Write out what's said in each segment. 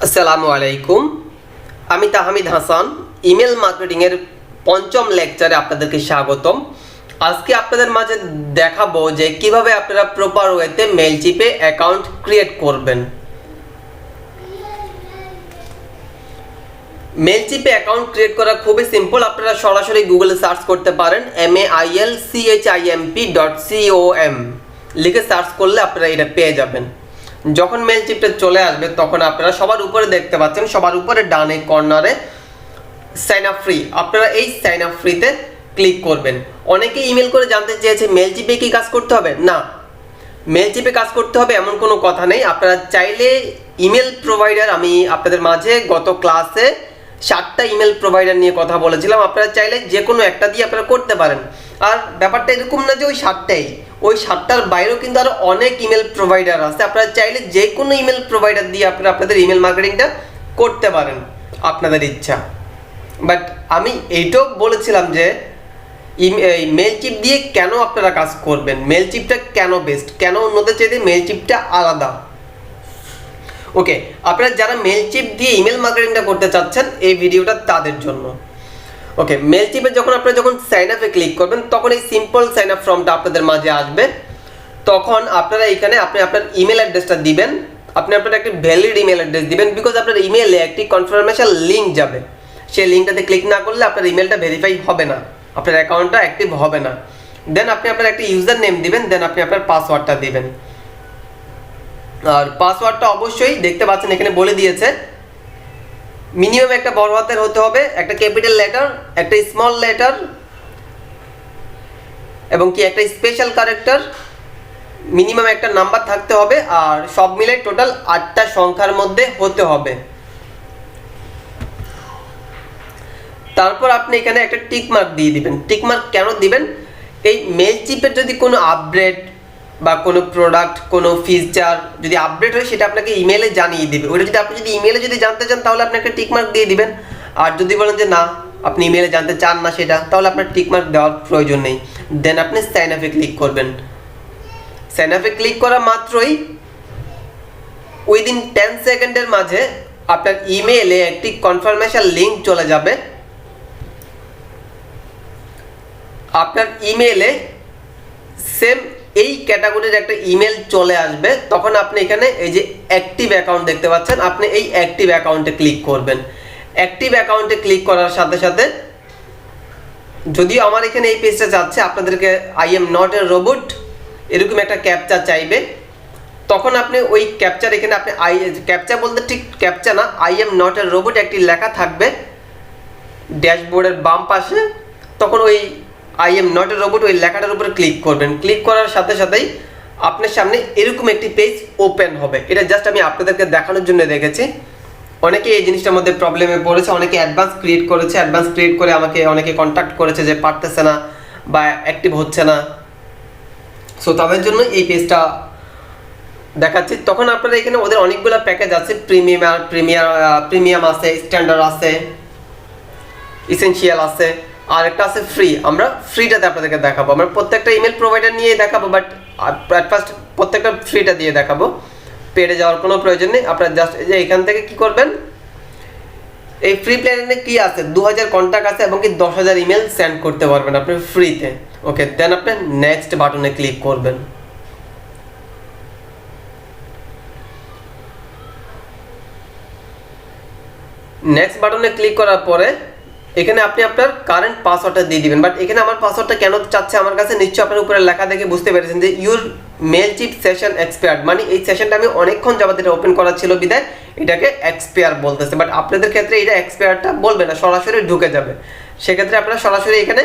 আসসালামু আলাইকুম, আমি তাহমিদ হাসান। ইমেল মার্কেটিংয়ের পঞ্চম লেকচারে আপনাদেরকে স্বাগতম। আজকে আপনাদের মাঝে দেখাবো যে কিভাবে আপনারা প্রপার ওয়েতে মেইলচিপে অ্যাকাউন্ট ক্রিয়েট করবেন। মেইলচিপে অ্যাকাউন্ট ক্রিয়েট করা খুবই সিম্পল। আপনারা সরাসরি গুগলে সার্চ করতে পারেন mailchimp.com লিখে সার্চ করলে আপনারা এটা পেয়ে যাবেন। যখন মেইলচিপটা চলে আসবে তখন আপনারা সবার উপরে দেখতে পাচ্ছেন, সবার উপরে ডানে কর্নারে সাইন আপ ফ্রি, আপনারা এই সাইন আপ ফ্রিতে ক্লিক করবেন। অনেকে ইমেল করে জানতে চেয়েছে মেইলচিপে কি কাজ করতে হবে। না, মেইলচিপে কাজ করতে হবে এমন কোনো কথা নেই। আপনারা চাইলে ইমেল প্রোভাইডার, আমি আপনাদের মাঝে গত ক্লাসে 7টা ইমেল প্রোভাইডার নিয়ে কথা বলেছিলাম, আপনারা চাইলে যে কোনো একটা দিয়ে আপনারা করতে পারেন। আর ব্যাপারটা এরকম না যে ওই 7টাই, ওই 7টার বাইরেও কিন্তু আরও অনেক ইমেল প্রোভাইডার আছে। আপনারা চাইলে যে কোনো ইমেল প্রোভাইডার দিয়ে আপনারা আপনাদের ইমেল মার্কেটিংটা করতে পারেন আপনাদের ইচ্ছা। বাট আমি এইটাও বলেছিলাম যে মেইলচিপ দিয়ে কেন আপনারা কাজ করবেন, মেইলচিপটা কেন বেস্ট, কেন অন্যদের চাইতে মেইলচিপটা আলাদা। ওকে, আপনারা যারা মেইলচিপ দিয়ে ইমেল মার্কেটিংটা করতে চাচ্ছেন এই ভিডিওটা তাদের জন্য। ওকে, মেইলচিপে যখন সাইন আপে ক্লিক করবেন তখন এই সিম্পল সাইন আপ ফর্মটা আপনাদের মাঝে আসবে। তখন আপনারা এখানে আপনার ইমেল অ্যাড্রেসটা দিবেন, আপনার একটি ভ্যালিড ইমেল অ্যাড্রেস দিবেন, বিকজ আপনার ইমেলে একটি কনফার্মেশন লিঙ্ক যাবে। সেই লিঙ্কটাতে ক্লিক না করলে আপনার ইমেলটা ভেরিফাই হবে না, আপনার অ্যাকাউন্টটা অ্যাক্টিভ হবে না। দেন আপনি আপনার একটা ইউজার নেম দিবেন, দেন আপনি আপনার পাসওয়ার্ডটা দিবেন। আর পাসওয়ার্ডটা অবশ্যই দেখতে পাচ্ছেন এখানে বলে দিয়েছে, মিনিমাম একটা বড় হাতের হতে হবে, একটা ক্যাপিটাল লেটার, একটা স্মল লেটার এবং কি একটা স্পেশাল ক্যারেক্টার, মিনিমাম একটা নাম্বার থাকতে হবে, আর সব মিলে টোটাল 8টা সংখ্যার মধ্যে হতে হবে। তারপর আপনি এখানে একটা টিক মার্ক দিয়ে দিবেন। টিক মার্ক কেন দিবেন? এই মেইলচিপের যদি কোনো আপডেট বা কোনো প্রোডাক্ট, কোনো ফিচার যদি আপডেট হয় সেটা আপনাকে ইমেলে জানিয়ে দিবে। ওটা যদি আপনি ইমেলে জানতে চান তাহলে আপনি একটা টিক মার্ক দিয়ে দিবেন। আর যদি বলেন যে না আপনি ইমেলে জানতে চান না সেটা, তাহলে আপনার টিক মার্ক দেওয়ার প্রয়োজন নেই। দেন আপনি সাইন আপে ক্লিক করবেন। সাইন আপে ক্লিক করা মাত্রই উইদিন 10 সেকেন্ডের মাঝে আপনার ইমেলে একটি কনফার্মেশন লিঙ্ক চলে যাবে। আপনার ইমেলে সেম এই ক্যাটাগরির একটা ইমেল চলে আসবে। তখন আপনি এখানে এই যে অ্যাক্টিভ অ্যাকাউন্ট দেখতে পাচ্ছেন, আপনি এই অ্যাক্টিভ অ্যাকাউন্টে ক্লিক করবেন। অ্যাক্টিভ অ্যাকাউন্টে ক্লিক করার সাথে সাথে, যদিও আমার এখানে এই পেজটা যাচ্ছে আপনাদেরকে I am not a robot এরকম একটা ক্যাপচা চাইবে, তখন আপনি ওই ক্যাপচার এখানে আপনি ক্যাপচা বলতে ঠিক ক্যাপচা না, I am not a robot একটি লেখা থাকবে ড্যাশবোর্ডের বাম পাশে। তখন ওই I am not a robot ওই লেখাটার উপরে ক্লিক করবেন। ক্লিক করার সাথে সাথেই আপনার সামনে এরকম একটি পেজ ওপেন হবে। এটা জাস্ট আমি আপনাদেরকে দেখানোর জন্য রেখেছি। অনেকে এই জিনিসটার মধ্যে প্রবলেমে পড়েছে, অনেকে অ্যাডভান্স ক্রিয়েট করেছে, অ্যাডভান্স ক্রিয়েট করে আমাকে অনেকে কন্ট্যাক্ট করেছে যে পারতেছে না বা অ্যাক্টিভ হচ্ছে না। সো তাদের জন্য এই পেজটা দেখাচ্ছি। তখন আপনারা এখানে ওদের অনেকগুলো প্যাকেজ আছে, প্রিমিয়াম আছে, স্ট্যান্ডার্ড আছে, ইসেনশিয়াল আছে, আর একটা আছে ফ্রি। আমরা ফ্রিটাতে আপনাদেরকে দেখাবো। আমরা প্রত্যেকটা ইমেল প্রোভাইডার নিয়ে দেখাবো, বাট অ্যাট ফার্স্ট প্রত্যেকটা ফ্রিটা দিয়ে দেখাবো। পেডে যাওয়ার কোনো প্রয়োজন নেই। আপনারা জাস্ট এই যে এখান থেকে কি করবেন, এই ফ্রি প্ল্যানে কি আছে 2000 কন্ট্যাক্ট আছে এবং কি 10,000 ইমেল সেন্ড করতে পারবেন আপনি ফ্রিতে। ওকে, দেন আপনি নেক্সট বাটনে ক্লিক করবেন। নেক্সট বাটনে ক্লিক করার পরে এখানে আপনি আপনার কারেন্ট পাসওয়ার্ডটা দিয়ে দিবেন। বাট এখানে আমার পাসওয়ার্ডটা কেন চাচ্ছে আমার কাছে, নিশ্চয়ই আপনার উপরে লেখা দেখে বুঝতে পেরেছেন যে ইউর মেইলচিপ সেশন এক্সপায়ার্ড, মানে এই সেশনটা আমি অনেকক্ষণ যাবত এটা ওপেন করা ছিল বিদায় এটাকে এক্সপায়ার বলতেছে। বাট আপনাদের ক্ষেত্রে এটা এক্সপায়ারটা বলবে না, সরাসরি ঢুকে যাবে। সেক্ষেত্রে আপনারা সরাসরি এখানে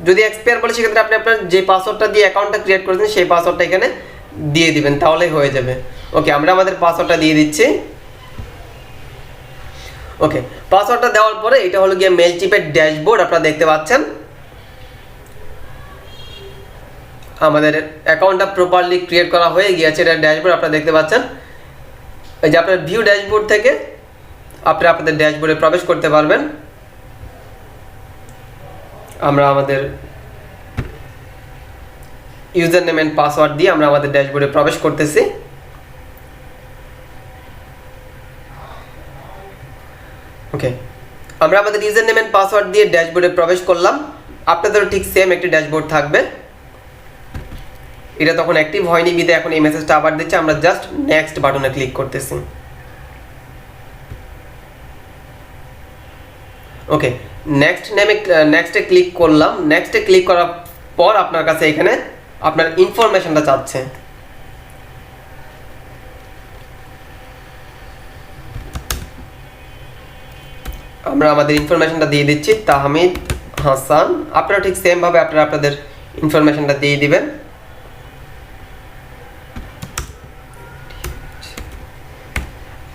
যদি এক্সপায়ার বলে সেক্ষেত্রে আপনি আপনার যে পাসওয়ার্ডটা দিয়ে অ্যাকাউন্টটা ক্রিয়েট করেছেন সেই পাসওয়ার্ডটা এখানে দিয়ে দিবেন, তাহলেই হয়ে যাবে। ওকে, আমরা আমাদের পাসওয়ার্ডটা দিয়ে দিচ্ছি। ওকে, পাসওয়ার্ডটা দেওয়ার পরে এটা হলো গিয়ে মেইলচিপের ড্যাশবোর্ড। আপনারা দেখতে পাচ্ছেন আমাদের অ্যাকাউন্টটা প্রপারলি ক্রিয়েট করা হয়ে গিয়েছে। এটা ড্যাশবোর্ড আপনারা দেখতে পাচ্ছেন। এই যে আপনার ভিউ ড্যাশবোর্ড থেকে আপনারা আপনাদের ড্যাশবোর্ডে প্রবেশ করতে পারবেন। আমরা আমাদের ইউজার নেম এন্ড পাসওয়ার্ড দিয়ে আমরা আমাদের ড্যাশবোর্ডে প্রবেশ করতেছি। ওকে, আমরা আমাদের ইউজার নেম এন্ড পাসওয়ার্ড দিয়ে ড্যাশবোর্ডে প্রবেশ করলাম। আপনাদেরও ঠিক সেম একটি ড্যাশবোর্ড থাকবে। এটা তখন অ্যাক্টিভ হয়নি বিদে এখন এই মেসেজটা আবার দিচ্ছে। আমরা জাস্ট নেক্সট বাটনে ক্লিক করতেছি। ওকে, নেক্সটে ক্লিক করলাম। নেক্সটে ক্লিক করার পর আপনার কাছে এখানে আপনার ইনফরমেশনটা চাচ্ছে। আমরা আমাদের ইনফরমেশনটা দিয়ে দিচ্ছি, তাহমিদ হাসান। আপনারা ঠিক সেম ভাবে আপনারা আপনাদের ইনফরমেশনটা দিয়ে দিবেন।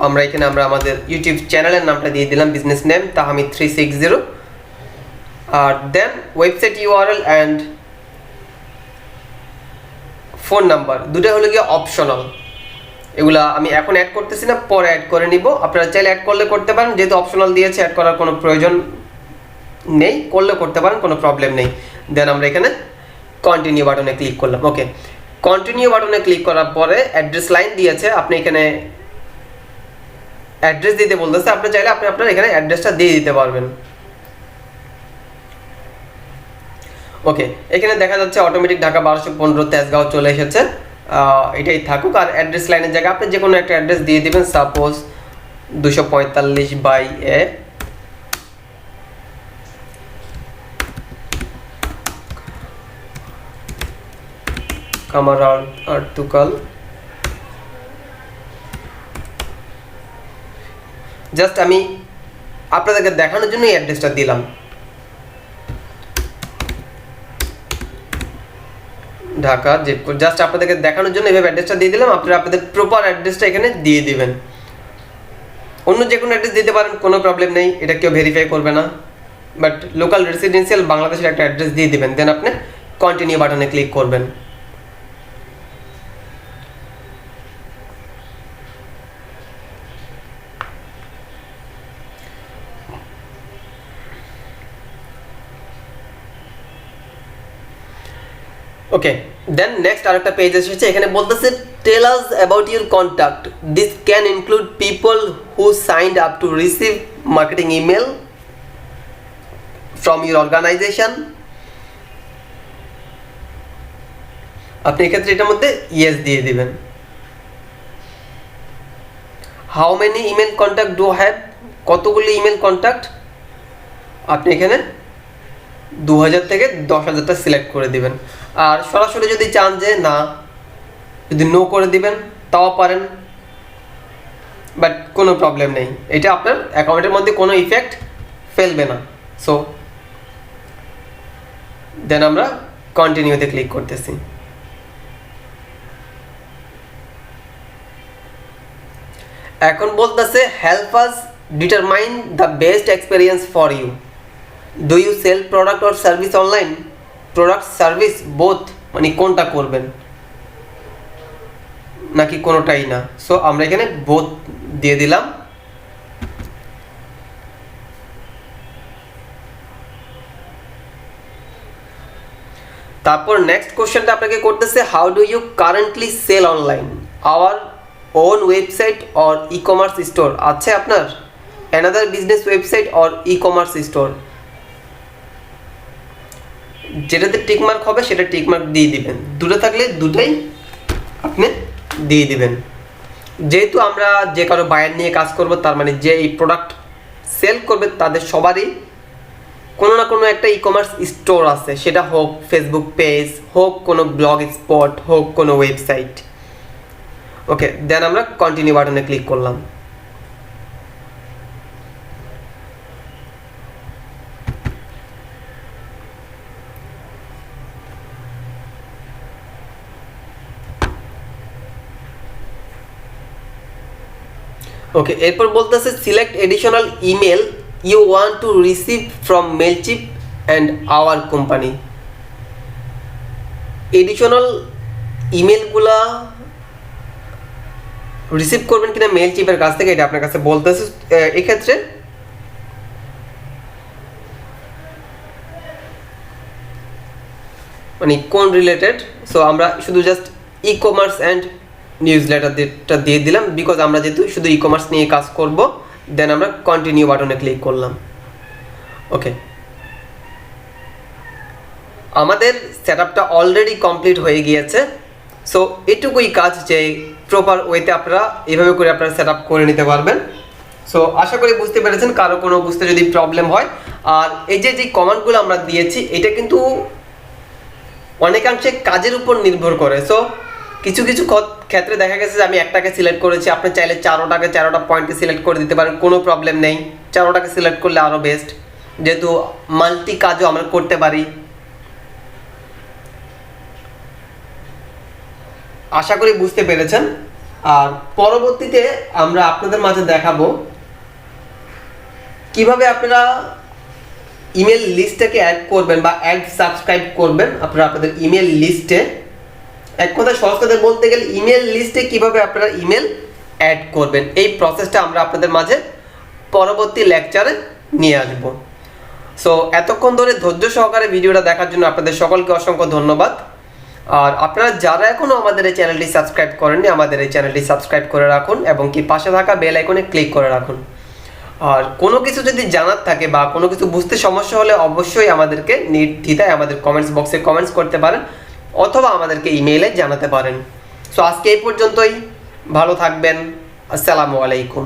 আমরা এখানে আমাদের ইউটিউব চ্যানেলের নামটা দিয়ে দিলাম, বিজনেস নেম তাহমিদ 360, আর then website URL and phone number দুটো হলো গিয়ে অপশনাল। এগুলা আমি এখন অ্যাড করতেছি না, পরে অ্যাড করে নিব। আপনারা চাইলে অ্যাড করলে করতে পারেন, যেহেতু অপশনাল দিয়েছে অ্যাড করার কোনো প্রয়োজন নেই, করলে করতে পারেন, কোনো প্রবলেম নেই। দেন আমরা এখানে কন্টিনিউ বাটনে ক্লিক করলাম। ওকে, কন্টিনিউ বাটনে ক্লিক করার পরে অ্যাড্রেস লাইন দিয়েছে, আপনি এখানে অ্যাড্রেস দিতে বলতেছে। আপনি চাইলে আপনি আপনার এখানে অ্যাড্রেসটা দিয়ে দিতে পারবেন। ওকে, এখানে দেখা যাচ্ছে অটোমেটিক ঢাকা 1215 তেজগাঁও চলে এসেছে। এটাই থাকুক। আর অ্যাড্রেস লাইনের জায়গায় আপনি যে কোনো একটা অ্যাড্রেস দিয়ে দিবেন, সাপোজ 245/A, কামার আর্তুকাল। জাস্ট আমি আপনাদেরকে দেখানোর জন্য এই অ্যাড্রেসটা দিলাম, ঢাকা জিপকোড। জাস্ট আপনাদেরকে দেখানোর জন্য এইভাবে অ্যাড্রেসটা দিয়ে দিলাম। আপনারা আপনাদের প্রপার অ্যাড্রেসটা এখানে দিয়ে দিবেন। অন্য যে কোনো অ্যাড্রেস দিতে পারেন, কোনো প্রবলেম নেই, এটা কেউ ভেরিফাই করবে না। বাট লোকাল রেসিডেন্সিয়াল বাংলাদেশের একটা অ্যাড্রেস দিয়ে দিবেন। দেন আপনি কন্টিনিউ বাটনে ক্লিক করবেন। ওকে, দেন নেক্সট আরেকটা পেজ এসেছে। এখানে বলতেছে tell us about your contact, this can include people who signed up to receive marketing email from your organisation. আপনি এক্ষেত্রে এটার মধ্যে ইয়েস দিয়ে দিবেন। How many email contact do have, কতগুলি ইমেল কন্ট্যাক্ট, আপনি এখানে 2000 থেকে 10,000টা সিলেক্ট করে দিবেন। আর সরাসরি যদি চান যে না, যদি নো করে দিবেন তাও পারেন, বাট কোনো প্রবলেম নেই, এটা আপনার অ্যাকাউন্টের মধ্যে কোনো ইফেক্ট ফেলবে না। সো দেন আমরা কন্টিনিউতে ক্লিক করতেছি। এখন বলতেছে help us determine the best experience for you, do you sell product or service online, product service both, মানে কোনটা করবেন নাকি কোনোটাই না। সো আমরা এখানে বোথ দিয়ে দিলাম। তারপর নেক্সট কোশ্চেনটা আপনাকে করতেছে how do you currently sell online, our own website or e commerce store, আছে আপনার another business website or e commerce store. যেটাতে টিকমার্ক হবে সেটা টিকমার্ক দিয়ে দিবেন, দুটো থাকলে দুটোই আপনি দিয়ে দিবেন। যেহেতু আমরা যে কারো বায়ার নিয়ে কাজ করব, তার মানে যে এই প্রোডাক্ট সেল করবে তাদের সবারই কোনো না কোনো একটা ই কমার্স স্টোর আছে, সেটা হোক ফেসবুক পেজ, হোক কোনো ব্লগ স্পট, হোক কোনো ওয়েবসাইট। ওকে, দেন আমরা কন্টিনিউ বাটনে ক্লিক করলাম। ওকে, এরপর বলতেছে select additional email you want to receive from Mailchimp and our company. Additional ইমেলগুলা রিসিভ করবেন কিনা মেলচিপের কাছ থেকে, এটা আপনার কাছে বলতেছে। এক্ষেত্রে মানে কোন রিলেটেড, সো আমরা শুধু just e commerce and news লেটারটা দিয়ে দিলাম, বিকজ আমরা যেহেতু শুধু ই কমার্স নিয়ে কাজ করব, দেন আমরা কন্টিনিউ বাটনে ক্লিক করলাম। ওকে, আমাদের সেটআপটা অলরেডি কমপ্লিট হয়ে গিয়েছে। সো এটুকুই কাজ যে প্রপার ওয়েতে আপনারা এভাবে করে আপনারা সেটআপ করে নিতে পারবেন। সো আশা করি বুঝতে পেরেছেন, কারো কোনো বুঝতে যদি প্রবলেম হয়। আর এই যে কমান্ডগুলো আমরা দিয়েছি এটা কিন্তু অনেকাংশে কাজের উপর নির্ভর করে। সো কিছু কিছু ক্ষেত্রে দেখা গেছে যে আমি একটাকে সিলেক্ট করেছি, আপনি চাইলে 4টা পয়েন্টকে সিলেক্ট করে দিতে পারেন, কোনো প্রবলেম নেই। 4টাকে সিলেক্ট করলে আরও বেস্ট, যেহেতু মাল্টি কাজও আমরা করতে পারি। আশা করি বুঝতে পেরেছেন। আর পরবর্তীতে আমরা আপনাদের মাঝে দেখাবো কিভাবে আপনারা ইমেল লিস্টটাকে অ্যাড করবেন বা অ্যাড সাবস্ক্রাইব করবেন আপনারা আপনাদের ইমেল লিস্টে। এক কথায় সহজ কথা বলতে গেলে ইমেল লিস্টে কিভাবে আপনারা ইমেল অ্যাড করবেন, এই প্রসেসটা আমরা আপনাদের মাঝে পরবর্তী লেকচারে নিয়ে আসব। সো এতক্ষণ ধরে ধৈর্য সহকারে ভিডিওটা দেখার জন্য আপনাদের সকলকে অসংখ্য ধন্যবাদ। আর আপনারা যারা এখনও আমাদের এই চ্যানেলটি সাবস্ক্রাইব করেননি, আমাদের এই চ্যানেলটি সাবস্ক্রাইব করে রাখুন এবং কি পাশে থাকা বেল আইকনে ক্লিক করে রাখুন। আর কোনো কিছু যদি জানার থাকে বা কোনো কিছু বুঝতে সমস্যা হলে অবশ্যই আমাদেরকে নির্দ্বিধায় আমাদের কমেন্টস বক্সে কমেন্টস করতে পারেন অথবা আমাদেরকে ইমেইলে জানাতে পারেন। সো আজকে এই পর্যন্তই, ভালো থাকবেন। আসসালামু আলাইকুম।